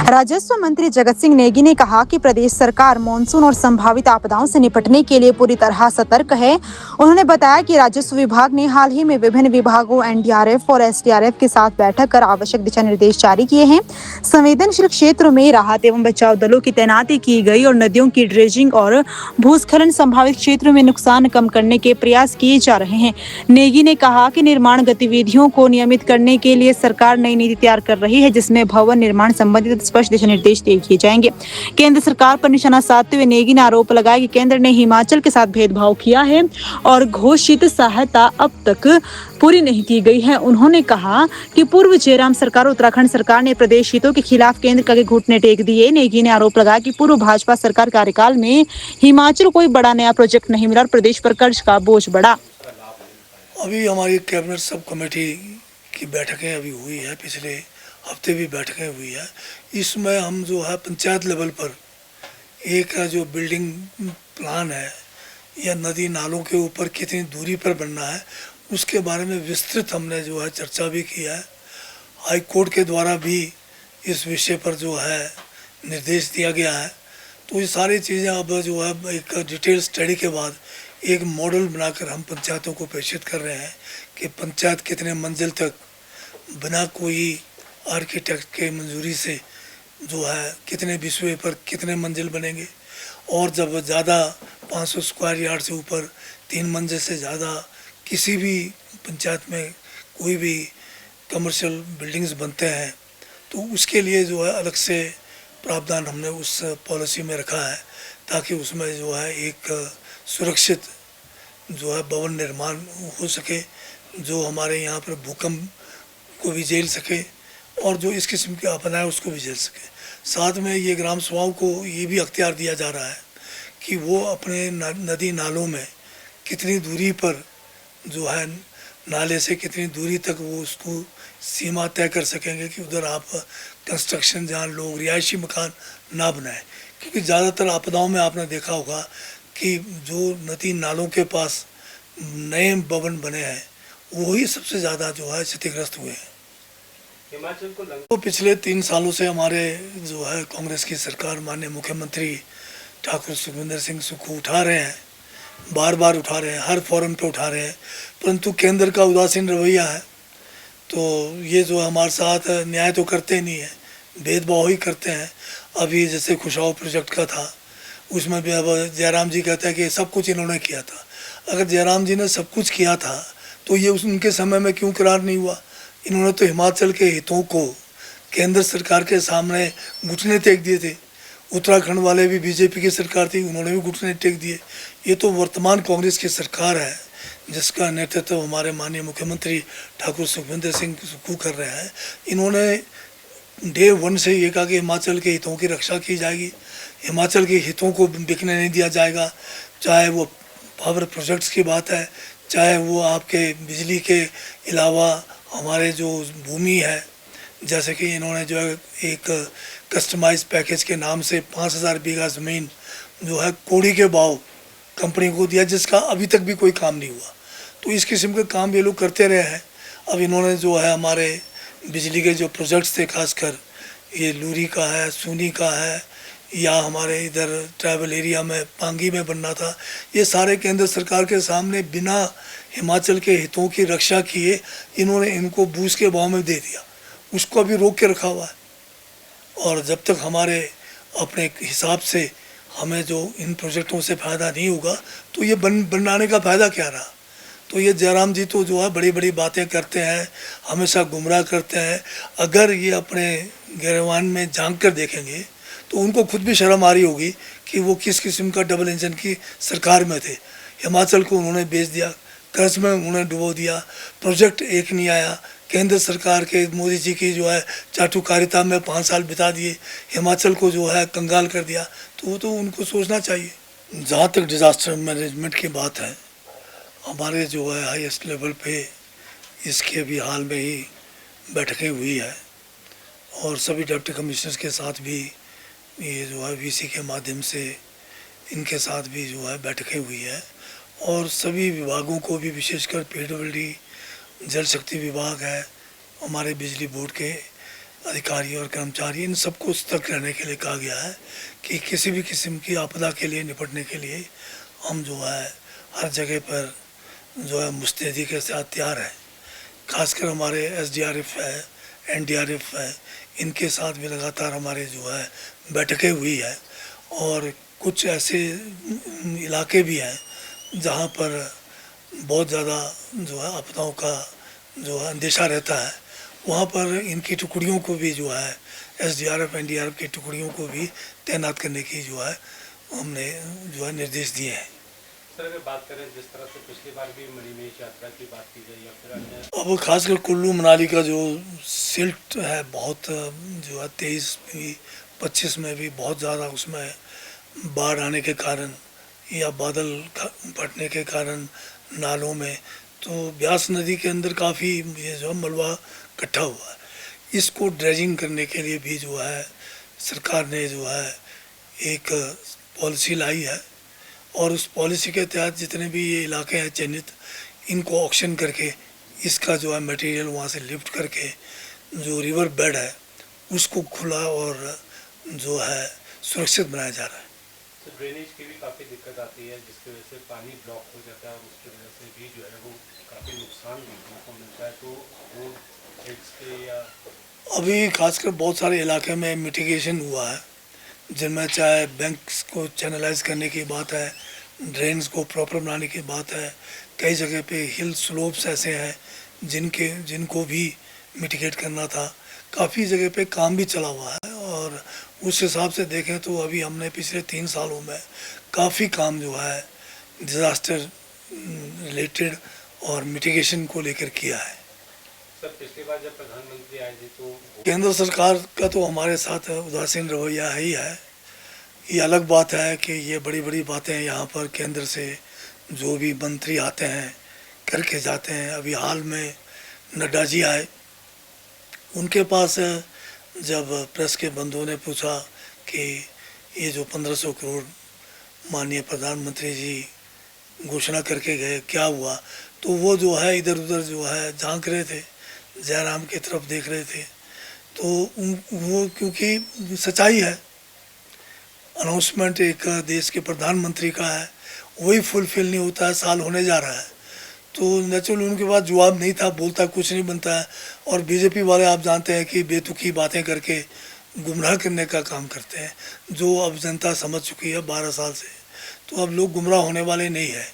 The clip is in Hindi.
राजस्व मंत्री जगत सिंह नेगी ने कहा कि प्रदेश सरकार मानसून और संभावित आपदाओं से निपटने के लिए पूरी तरह सतर्क है। उन्होंने बताया कि राजस्व विभाग ने हाल ही में विभिन्न विभागों एनडीआरएफ और एसडीआरएफ के साथ बैठक कर आवश्यक दिशा निर्देश जारी किए हैं। संवेदनशील क्षेत्रों में राहत एवं बचाव दलों की तैनाती की गई और नदियों की ड्रेजिंग और भूस्खलन संभावित क्षेत्रों में नुकसान कम करने के प्रयास किए जा रहे हैं। नेगी ने कहा कि निर्माण गतिविधियों को नियमित करने के लिए सरकार नई नीति तैयार कर रही है, जिसमें भवन निर्माण संबंधित स्पष्ट दिशा निर्देश दिए जाएंगे। केंद्र सरकार पर निशाना साधते हुए नेगी ने आरोप लगाया कि केंद्र ने हिमाचल के साथ भेदभाव किया है और घोषित सहायता अब तक पूरी नहीं की गई है। उन्होंने कहा कि पूर्व जयराम सरकार उत्तराखंड सरकार ने प्रदेश हितों के खिलाफ केंद्र के घुटने टेक दिए। नेगी ने आरोप लगाया कि पूर्व भाजपा सरकार कार्यकाल में हिमाचल कोई बड़ा नया प्रोजेक्ट नहीं मिला और प्रदेश पर कर्ज का बोझ बढ़ा। अभी हमारी कैबिनेट सब कमेटी की बैठकें अभी हुई है, पिछले हफ्ते भी बैठकें हुई है। इसमें हम जो है पंचायत लेवल पर एक जो बिल्डिंग प्लान है या नदी नालों के ऊपर कितनी दूरी पर बनना है, उसके बारे में विस्तृत हमने जो है चर्चा भी किया है। हाई कोर्ट के द्वारा भी इस विषय पर जो है निर्देश दिया गया है। तो ये सारी चीज़ें अब जो है एक डिटेल स्टडी के बाद एक मॉडल बनाकर हम पंचायतों को प्रेषित कर रहे हैं कि पंचायत कितने मंजिल तक बिना कोई आर्किटेक्ट के मंजूरी से जो है कितने बिस्वे पर कितने मंजिल बनेंगे, और जब ज़्यादा 500 स्क्वायर यार्ड से ऊपर 3 मंजिल से ज़्यादा किसी भी पंचायत में कोई भी कमर्शियल बिल्डिंग्स बनते हैं तो उसके लिए जो है अलग से प्रावधान हमने उस पॉलिसी में रखा है, ताकि उसमें जो है एक सुरक्षित जो है भवन निर्माण हो सके, जो हमारे यहाँ पर भूकंप को भी झेल सके और जो इस किस्म की आपदाएं उसको भी झेल सके। साथ में ये ग्राम सभाओं को ये भी अख्तियार दिया जा रहा है कि वो अपने नदी नालों में कितनी दूरी पर जो है नाले से कितनी दूरी तक वो उसको सीमा तय कर सकेंगे कि उधर आप कंस्ट्रक्शन जहाँ लोग रिहायशी मकान ना बनाएं, क्योंकि ज़्यादातर आपदाओं में आपने देखा होगा कि जो नदी नालों के पास नए भवन बने हैं वही सबसे ज़्यादा जो है क्षतिग्रस्त हुए हैं। हिमाचल को तो पिछले 3 सालों से हमारे जो है कांग्रेस की सरकार माननीय मुख्यमंत्री ठाकुर सुखविंदर सिंह सुक्खू उठा रहे हैं, बार बार उठा रहे हैं, हर फोरम पे उठा रहे हैं, परंतु केंद्र का उदासीन रवैया है। तो ये जो हमारे साथ न्याय तो करते नहीं है, भेदभाव ही करते हैं। अभी जैसे खुशाव प्रोजेक्ट का था, उसमें भी अब जयराम जी कहते हैं कि सब कुछ इन्होंने किया था। अगर जयराम जी ने सब कुछ किया था तो ये उनके समय में क्यों करार नहीं हुआ? इन्होंने तो हिमाचल के हितों को केंद्र सरकार के सामने घुटने टेक दिए थे। उत्तराखंड वाले भी बीजेपी की सरकार थी, उन्होंने भी घुटने टेक दिए। ये तो वर्तमान कांग्रेस की सरकार है जिसका नेतृत्व हमारे माननीय मुख्यमंत्री ठाकुर सुखविंदर सिंह सुक्खू कर रहे हैं। इन्होंने डे 1 से ये कहा कि हिमाचल के हितों की रक्षा की जाएगी, हिमाचल के हितों को बिकने नहीं दिया जाएगा, चाहे वो पावर प्रोजेक्ट्स की बात है, चाहे वो आपके बिजली के अलावा हमारे जो भूमि है, जैसे कि इन्होंने जो है एक कस्टमाइज पैकेज के नाम से 5000 बीघा ज़मीन जो है कोड़ी के भाव कंपनी को दिया, जिसका अभी तक भी कोई काम नहीं हुआ। तो इस किस्म के काम ये लोग करते रहे हैं। अब इन्होंने जो है हमारे बिजली के जो प्रोजेक्ट्स थे, खासकर ये लूरी का है, सूनी का है, या हमारे इधर ट्राइबल एरिया में पांगी में बनना था, ये सारे केंद्र सरकार के सामने बिना हिमाचल के हितों की रक्षा किए इन्होंने इनको बूझ के भाव में दे दिया। उसको अभी रोक के रखा हुआ है, और जब तक हमारे अपने हिसाब से हमें जो इन प्रोजेक्टों से फ़ायदा नहीं होगा तो ये बनाने का फ़ायदा क्या रहा? तो ये जयराम जी तो जो है बड़ी बड़ी बातें करते हैं, हमेशा गुमराह करते हैं। अगर ये अपने गिरवान में झांक कर देखेंगे तो उनको खुद भी शर्म आ रही होगी कि वो किस किस्म का डबल इंजन की सरकार में थे। हिमाचल को उन्होंने बेच दिया, कर्ज में उन्होंने डुबो दिया, प्रोजेक्ट एक नहीं आया। केंद्र सरकार के मोदी जी की जो है चाटुकारिता में 5 साल बिता दिए, हिमाचल को जो है कंगाल कर दिया। तो वो तो उनको सोचना चाहिए। जहाँ तक डिज़ास्टर मैनेजमेंट की बात है, हमारे जो है हाईएस्ट लेवल पे इसके भी हाल में ही बैठकें हुई है, और सभी डिप्टी कमिश्नर्स के साथ भी ये जो है वीसी के माध्यम से इनके साथ भी जो है बैठकें हुई है, और सभी विभागों को भी, विशेषकर पीडब्ल्यूडी, जल शक्ति विभाग है, हमारे बिजली बोर्ड के अधिकारी और कर्मचारी इन सबको सतर्क रहने के लिए कहा गया है कि किसी भी किस्म की आपदा के लिए निपटने के लिए हम जो है हर जगह पर जो है मुस्तैदी के साथ तैयार है। खासकर हमारे एसडीआरएफ है, एनडीआरएफ है, इनके साथ भी लगातार हमारे जो है बैठकें हुई है और कुछ ऐसे इलाके भी हैं जहाँ पर बहुत ज़्यादा जो है आपदाओं का जो है अंदेशा रहता है। वहाँ पर इनकी टुकड़ियों को भी जो है एसडीआरएफ एनडीआरएफ की टुकड़ियों को भी तैनात करने की जो है हमने जो है निर्देश दिए हैं। सर अगर बात करें जिस तरह से पिछली बार भी मणिमहेश यात्रा की बात की गई या फिर अन्य अब खासकर कुल्लू मनाली का जो सिल्ट है बहुत जो है 23-25 में भी बहुत ज़्यादा उसमें बाढ़ आने के कारण या बादल फटने के कारण नालों में तो ब्यास नदी के अंदर काफ़ी ये जो मलबा इकट्ठा हुआ है। इसको ड्रेजिंग करने के लिए भी जो है सरकार ने जो है एक पॉलिसी लाई है और उस पॉलिसी के तहत जितने भी ये इलाके हैं चिन्हित इनको ऑक्शन करके इसका जो है मटेरियल वहाँ से लिफ्ट करके जो रिवर बेड है उसको खुला और जो है सुरक्षित बनाया जा रहा है। तो ड्रेनेज की भी काफ़ी दिक्कत आती है जिसकी वजह से पानी ब्लॉक हो जाता है और उसकी वजह से भी जो है वो काफ़ी नुकसान देखने को मिलता है। तो रोड हेड्स के या अभी खासकर बहुत सारे इलाके में मिटिगेशन हुआ है जिनमें चाहे बैंक्स को चैनलाइज करने की बात है, ड्रेन्स को प्रॉपर बनाने की बात है, कई जगह पे हिल स्लोप्स ऐसे हैं जिनको भी मिटिगेट करना था। काफ़ी जगह पे काम भी चला हुआ है और उस हिसाब से देखें तो अभी हमने पिछले 3 सालों में काफ़ी काम जो है डिज़ास्टर रिलेटेड और मिटिगेशन को लेकर किया है। सर पिछली बार जब प्रधानमंत्री आए थे तो केंद्र सरकार का तो हमारे साथ उदासीन रवैया ही है। ये अलग बात है कि ये बड़ी बड़ी बातें यहाँ पर केंद्र से जो भी मंत्री आते हैं करके जाते हैं। अभी हाल में नड्डा जी आए, उनके पास जब प्रेस के बंधुओं ने पूछा कि ये जो 1500 करोड़ माननीय प्रधानमंत्री जी घोषणा करके गए क्या हुआ, तो वो जो है इधर उधर जो है झांक रहे थे, जयराम की तरफ देख रहे थे। तो वो क्योंकि सच्चाई है, अनाउंसमेंट एक देश के प्रधानमंत्री का है, वही फुलफिल नहीं होता है, साल होने जा रहा है, तो नेचुरली उनके पास जवाब नहीं था, बोलता कुछ नहीं बनता है। और बीजेपी वाले आप जानते हैं कि बेतुकी बातें करके गुमराह करने का काम करते हैं, जो अब जनता समझ चुकी है 12 साल से। तो अब लोग गुमराह होने वाले नहीं है।